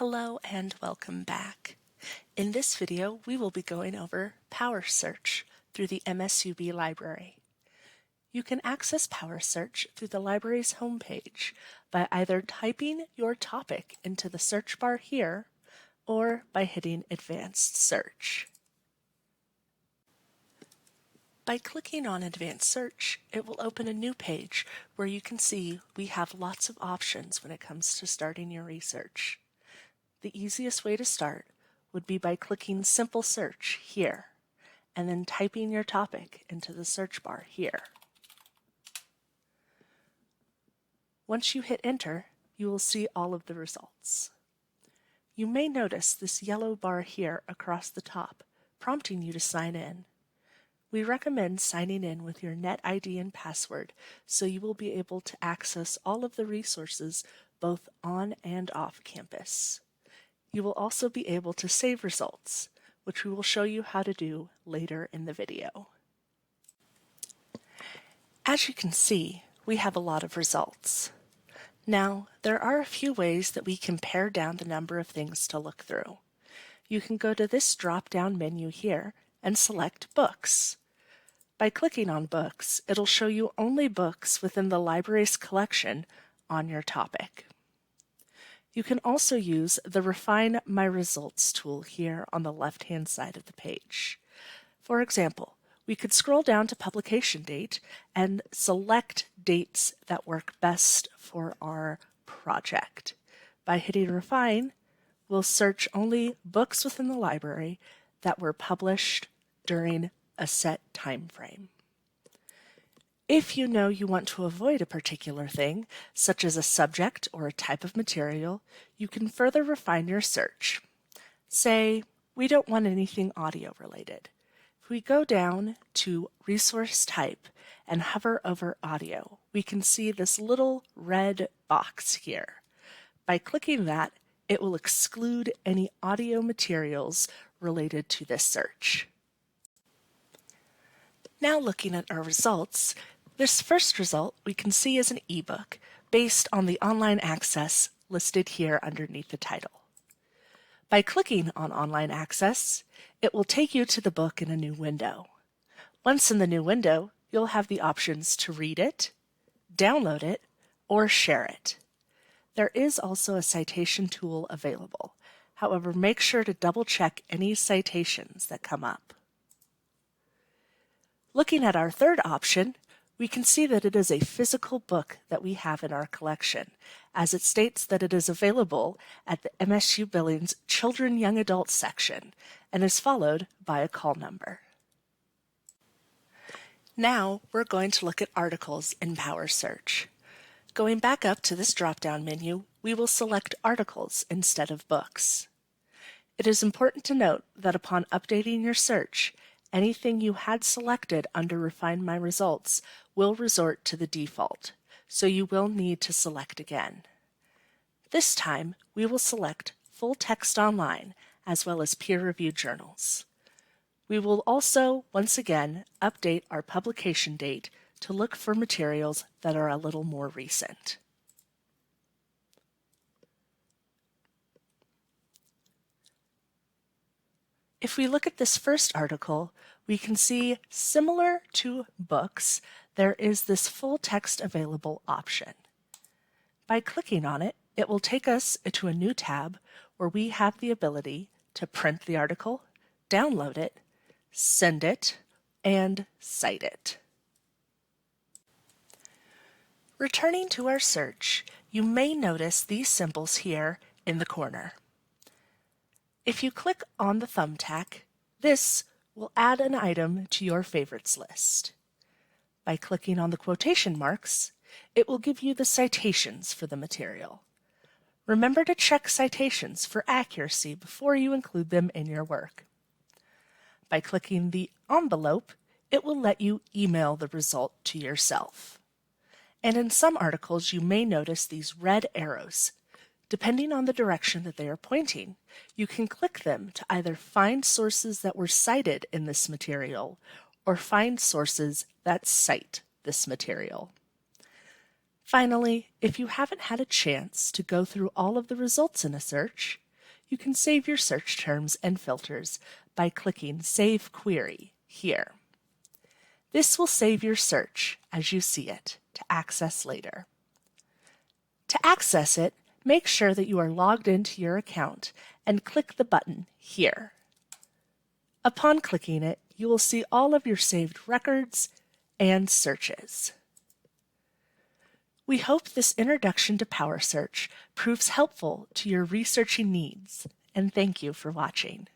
Hello and welcome back. In this video, we will be going over Power Search through the MSU Library. You can access Power Search through the library's homepage by either typing your topic into the search bar here or by hitting Advanced Search. By clicking on Advanced Search, it will open a new page where you can see we have lots of options when it comes to starting your research. The easiest way to start would be by clicking Simple Search here, and then typing your topic into the search bar here. Once you hit Enter, you will see all of the results. You may notice this yellow bar here across the top, prompting you to sign in. We recommend signing in with your NetID and password so you will be able to access all of the resources both on and off campus. You will also be able to save results, which we will show you how to do later in the video. As you can see, we have a lot of results. Now, there are a few ways that we can pare down the number of things to look through. You can go to this drop-down menu here and select Books. By clicking on Books, it'll show you only books within the library's collection on your topic. You can also use the Refine My Results tool here on the left-hand side of the page. For example, we could scroll down to publication date and select dates that work best for our project. By hitting Refine, we'll search only books within the library that were published during a set time frame. If you know you want to avoid a particular thing, such as a subject or a type of material, you can further refine your search. Say, we don't want anything audio related. If we go down to Resource Type and hover over Audio, we can see this little red box here. By clicking that, it will exclude any audio materials related to this search. Now looking at our results, this first result we can see is an ebook based on the online access listed here underneath the title. By clicking on Online Access, it will take you to the book in a new window. Once in the new window, you'll have the options to read it, download it, or share it. There is also a citation tool available. However, make sure to double-check any citations that come up. Looking at our third option, we can see that it is a physical book that we have in our collection, as it states that it is available at the MSU Billings Children Young Adults section and is followed by a call number. Now we're going to look at articles in Power Search. Going back up to this drop-down menu, we will select Articles instead of Books. It is important to note that upon updating your search, anything you had selected under Refine My Results will resort to the default, so you will need to select again. This time, we will select Full Text Online, as well as peer-reviewed journals. We will also, once again, update our publication date to look for materials that are a little more recent. If we look at this first article, we can see, similar to books, there is this full text available option. By clicking on it, it will take us to a new tab where we have the ability to print the article, download it, send it, and cite it. Returning to our search, you may notice these symbols here in the corner. If you click on the thumbtack, this will add an item to your favorites list. By clicking on the quotation marks, it will give you the citations for the material. Remember to check citations for accuracy before you include them in your work. By clicking the envelope, it will let you email the result to yourself. And in some articles, you may notice these red arrows. Depending on the direction that they are pointing, you can click them to either find sources that were cited in this material or find sources that cite this material. Finally, if you haven't had a chance to go through all of the results in a search, you can save your search terms and filters by clicking Save Query here. This will save your search as you see it to access later. To access it, make sure that you are logged into your account and click the button here. Upon clicking it, you will see all of your saved records and searches. We hope this introduction to Power Search proves helpful to your researching needs, and thank you for watching.